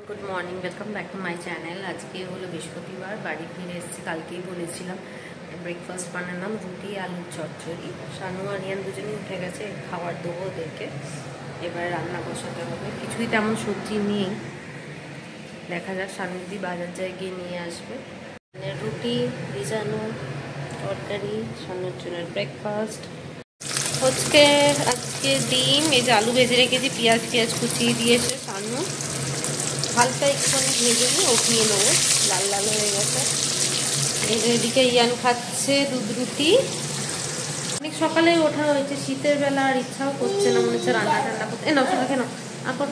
Good morning, welcome back to my channel. আজকে হলো বৃহস্পতিবার, বাড়ি ফিরে এসেছি। কালকেই বলেছিলাম ব্রেকফাস্ট বানালাম রুটি আলুর চচ্চড়ি। শানু আর রিয়ান দুজনেই উঠে গেছে, খাবার দেবো ওদেরকে। এবার রান্না বসাতে হবে। কিছুই তেমন সবজি নেই, দেখা যাক শানু যদি বাজার যায় গিয়ে নিয়ে আসবে। রুটি ভিজানো তরকারি শানুর জন্য ব্রেকফাস্ট। আজকে ডিম, এই যে আলু ভেজে রেখেছি, পেঁয়াজ কুচিয়ে দিয়েছে শানু। হালকা একটুখানি ভেজে নিয়ে উঠিয়ে নেবো, লাল লাল হয়ে গেছে। এই যে এদিকে ইয়ান খাচ্ছে দুধ রুটি। অনেক সকালে ওঠা হয়েছে, শীতের বেলা আর ইচ্ছাও করছে না, মনে হচ্ছে রান্না টান্না করতে। এ নাও কেন এখন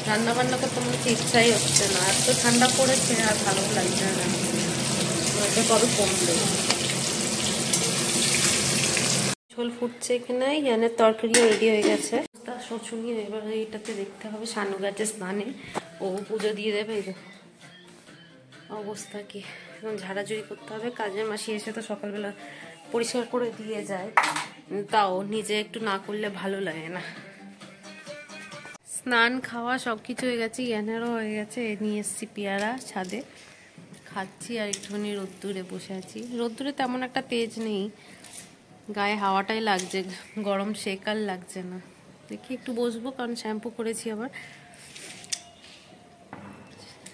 রান্না বান্না করতে মনে হচ্ছে ইচ্ছাই হচ্ছে না, এত ঠান্ডা পড়েছে আর ভালো লাগছে না, কবে কমবে। ঝোল ফুটছে এখানে, ইয়ানের তরকারিও রেডি হয়ে গেছে। শোচনীয়, এবার এইটাতে দেখতে হবে শানু গাছে স্নানে, ও পুজো দিয়ে দেবে। এই অবস্থা কি, এখন ঝাড়াঝুড়ি করতে হবে। কাজের মাসি এসে তো সকালবেলা পরিষ্কার করে দিয়ে যায়, তাও নিজে একটু না করলে ভালো লাগে না। স্নান খাওয়া সবকিছু হয়ে গেছে, ইয়ানেরও হয়ে গেছে। নিয়ে এসছি পেয়ারা ছাদে, খাচ্ছি আর একটুখানি রোদ্দুরে বসে আছি। রোদ্দুরে তেমন একটা তেজ নেই, গায়ে হাওয়াটাই লাগছে, গরম শেকাল লাগছে না। দেখি একটু বসবো, কারণ শ্যাম্পু করেছি, আবার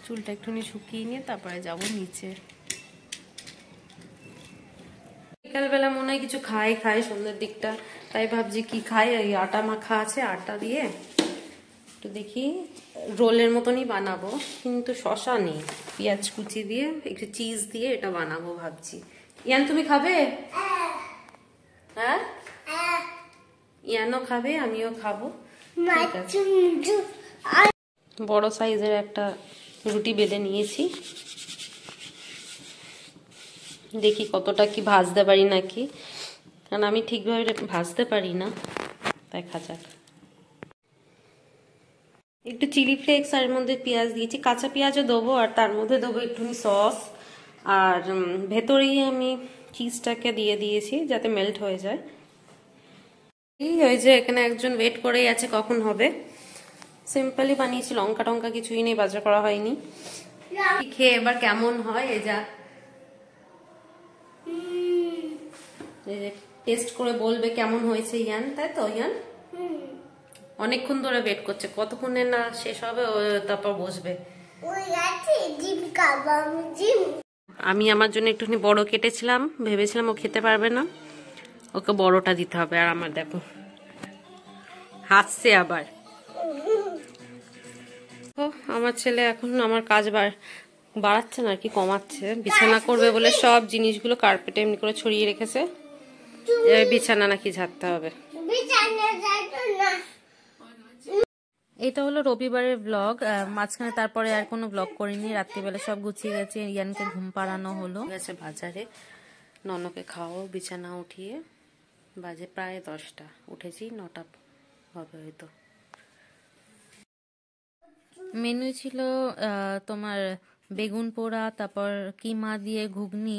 চুলটা একটুখানি শুকিয়ে নিয়ে তারপরে যাবো নিচে। বিকালবেলা মনে হয় কিছু খাই সন্ধ্যের দিকটা, তাই ভাবছি কি খাই। এই আটা মাখা আছে, আটা দিয়ে একটু দেখি রোলের মতনই বানাবো, কিন্তু শশা নেই। পেঁয়াজ কুচি দিয়ে একটু চিজ দিয়ে এটা বানাবো ভাবছি। ইয়ান তুমি খাবে? হ্যাঁ, ইয়ানও খাবে, আমিও খাবো। বড় সাইজের একটা রুটি বেলে নিয়েছি, দেখি কতটা কি ভাজতে পারি নাকি, কারণ আমি ঠিকভাবে ভাজতে পারি না, দেখা যাক। একটু চিলি ফ্লেক্স আর এর মধ্যে পেঁয়াজ দিয়েছি, কাঁচা পেঁয়াজও দেবো, আর তার মধ্যে দেবো একটুখানি সস, আর ভেতরেই আমি চিজটাকে দিয়ে দিয়েছি যাতে মেল্ট হয়ে যায়। এই যে এখানে একজন ওয়েট করেই আছে কখন হবে। সিম্পলি বানিয়েছি, লঙ্কা টঙ্কা কিছুই নেই, বাজার করা হয়নি। খেয়ে এবার কেমন হয় এই যা টেস্ট করে বলবে কেমন হয়েছে ইয়ান, তাই তো? ইয়ান অনেকক্ষণ ধরে ওয়েট করছে, কতক্ষণে না শেষ হবে তারপর বসবে। আমি আমার জন্য একটুখানি বড় কেটেছিলাম, ভেবেছিলাম ও খেতে পারবে না, ওকে বড়টা দিতে হবে। আর আমার দেখো হাসছে আবার। আমার ছেলে এখন আমার কাজ বাড়াচ্ছে না আর কি, কমাচ্ছে। বিছানা করবে বলে সব জিনিসগুলো কার্পেটে এমনি করে ছড়িয়ে রেখেছে, বিছানা নাকি ঝাড়তে হবে। এটা হলো রবিবারের ব্লগ, মাঝখানে তারপরে আর কোনো ব্লগ করিনি। রাত্রিবেলা সব গুছিয়ে গেছে, ইয়ানকে ঘুম পাড়ানো হলো, গেছে বাজারে, ননকে খাওয়াও, বিছানা উঠিয়ে। বাজে প্রায় 10টা, উঠেছি 9টা হবে হয়তো। মেনু ছিল তোমার বেগুন পোড়া, তারপর কিমা দিয়ে ঘুগনি,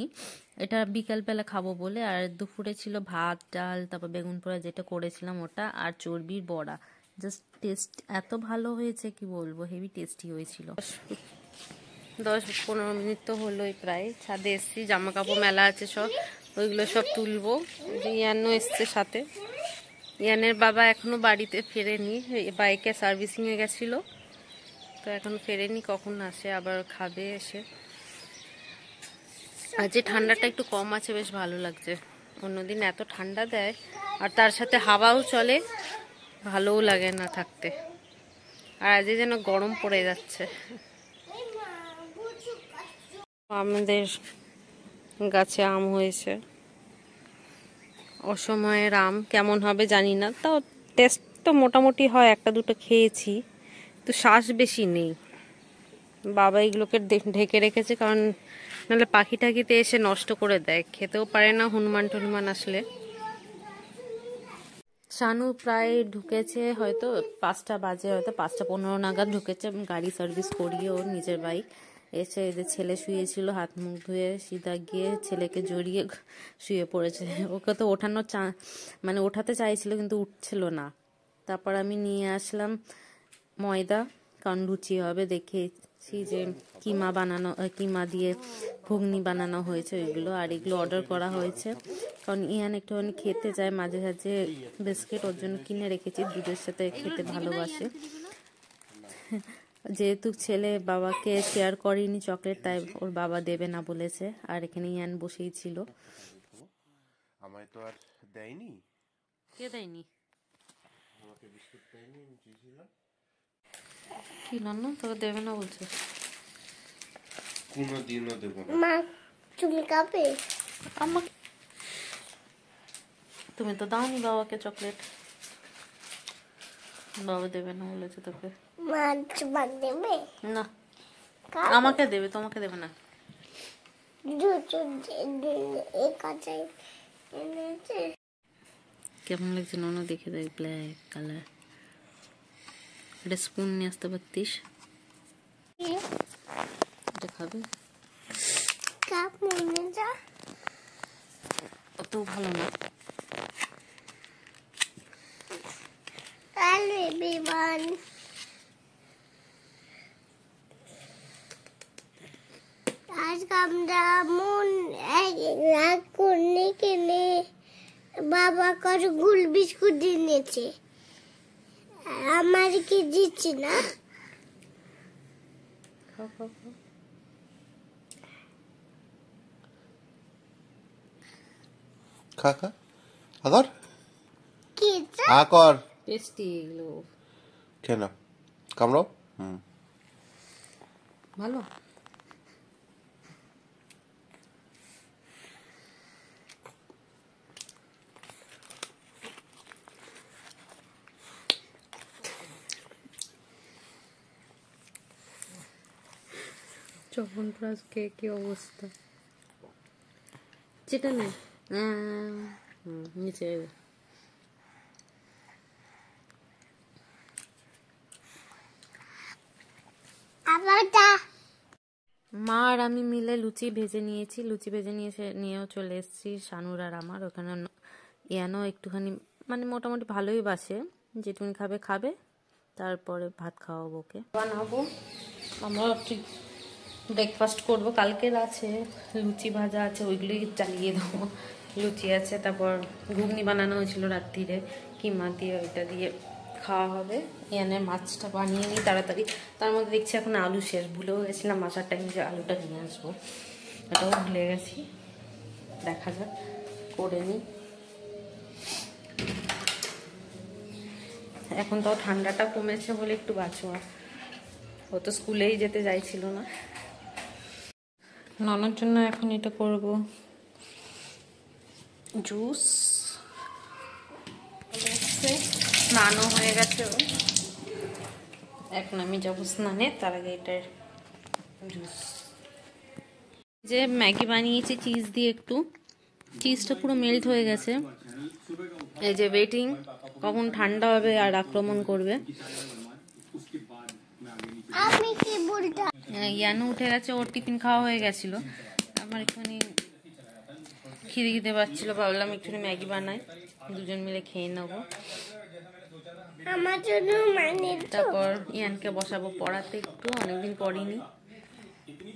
এটা বিকালবেলা খাবো বলে। আর দুপুরে ছিল ভাত ডাল, তারপর বেগুন পোড়া যেটা করেছিলাম ওটা, আর চর্বির বড়া। জাস্ট টেস্ট এত ভালো হয়েছে কি বলবো, হেভি টেস্টি হয়েছিল। 10-15 মিনিট তো হলোই প্রায়। ছাদে এসছি, জামা কাপড় মেলা আছে সব, ওইগুলো সব তুলবো। ইয়ানও এসছে সাথে। ইয়ানের বাবা এখনো বাড়িতে ফেরেনি, বাইকে সার্ভিসিং এ গেছিল, তো এখন ফেরেনি, কখন আসে আবার খাবে এসে। আর যে ঠান্ডাটা একটু কম আছে, বেশ ভালো লাগছে। অন্যদিন এত ঠান্ডা দেয়, আর তার সাথে হাওয়াও চলে, ভালোও লাগে না থাকতে। আর আজ যেন গরম পড়ে যাচ্ছে। আমাদের গাছে আম হয়েছে, অসময়ের আম, কেমন হবে জানি না, তাও টেস্ট তো মোটামুটি হয়। একটা দুটো খেয়েছি, তো শ্বাস বেশি নেই। বাবা এগুলোকে ঢেকে রেখেছে, কারণ নাহলে পাখি টাকিতে এসে নষ্ট করে দেয়, খেতেও পারে না হনুমান টনুমান আসলে। শানু প্রায় ঢুকেছে, হয়তো 5টা বাজে, হয়তো 5টা 15 নাগাদ ঢুকেছে। গাড়ি সার্ভিস করিয়ে ওর নিজের বাইক এসে, এদের ছেলে শুয়েছিল, হাত মুখ ধুয়ে সিধা গিয়ে ছেলেকে জড়িয়ে শুয়ে পড়েছে। ওকে তো ওঠাতে চাইছিল কিন্তু উঠছিল না, তারপর আমি নিয়ে আসলাম ময়দা, কারণ লুচি হবে। দেখেছি যে কিমা দিয়ে ঘুগনি বানানো হয়েছে ওইগুলো, আর এগুলো অর্ডার করা হয়েছে কারণ ইয়ান একটুখানি খেতে চায় মাঝে মাঝে বিস্কিট, ওর জন্য কিনে রেখেছি, দুধের সাথে খেতে ভালোবাসে। যেহেতু ছেলে বাবাকে শেয়ার করেনি চকলেট, তাই ওর বাবা দেবে না বলেছে। আর এখানে ইয়ান বসেই ছিল। আমায় তো আর দেয়নি। কে দেয়নি? আমাকে বিস্কুট দেয়নি, আমি চেয়েছিলাম। কি নান্ন তোকে দেবে না বলছে? কোনোদিনও দেবো না। মা তুমি খাবে? আমাকে তুমি তো দাওনি বাবাকে চকলেট, বাবা দেবে না বলেছে তোকে। মা তোমার দেবে না, আমাকে দেবে, তোমাকে দেবে না। কেমন লাগছে নন দেখে দেখ, ব্ল্যাক কালার। এটা স্পুন নিয়ে আসতে পারতিস। এটা খাবে? কাপ মনে যা অত ভালো না। হ্যালো এভরিওয়ান, आज আমরা মন রাগ করনে কেনে বাবা কত গুল বিস্কুট দিয়েছে, আমার কি দিচ্ছে না? খাও খাও খাও। খা খা আগর কি আকর টেস্টি এগুলো, কেন কামড়াও। ভালো। চবনপ্রাস কে কি অবস্থা, যেটা নেই নিচে। আবারটা মা আর আমি মিলে লুচি ভেজে নিয়েছি, নিয়েও চলে এসেছি শানুর আর আমার। ওখানে ইয়ানো একটুখানি মানে মোটামুটি ভালোই বাসে, যেটুকুনি খাবে খাবে, তারপরে ভাত খাওয়াবো ওকে। বানাবো আমরা ঠিক ব্রেকফাস্ট করব, কালকের আছে লুচি ভাজা আছে, ওইগুলোই চালিয়ে দেবো। লুচি আছে, তারপর ঘুগনি বানানো হয়েছিল রাত্রিরে কিমা দিয়ে, ওইটা দিয়ে খাওয়া হবে। ইয়ানের মাছটা বানিয়ে নিই তাড়াতাড়ি, তার মধ্যে দেখছি এখন আলু শেষ, ভুলেও গেছিলাম আসার টাইমে যে আলুটা নিয়ে আসবো, এটাও ভুলে গেছি। দেখা যাক, করে নিই। এখন তাও ঠান্ডাটা কমেছে বলে একটু বাঁচোয়া, ও তো স্কুলেই যেতে চাইছিল না। ননার জন্য এখন এটা করব, জুস। স্নানও হয়ে গেছে ও, এখন আমি যাবো স্নানে, তার আগে এটার জুস। যে ম্যাগি বানিয়েছি চিজ দিয়ে, একটু চিজটা পুরো মেল্ট হয়ে গেছে। এই যে ওয়েটিং, কখন ঠান্ডা হবে আর আক্রমণ করবে। আমি কি বলতে ইয়ানু উঠে গেছে, ওর টিফিন খাওয়া হয়ে গেছিল। আমার একটুখানি খিদে পাচ্ছিল, ভাবলাম একটুখানি ম্যাগি বানাই, দুজন মিলে খেয়ে নেবো। আমার জন্য মানে তারপর ইয়ানকে বসাবো পড়াতে, একটু অনেকদিন পড়িনি।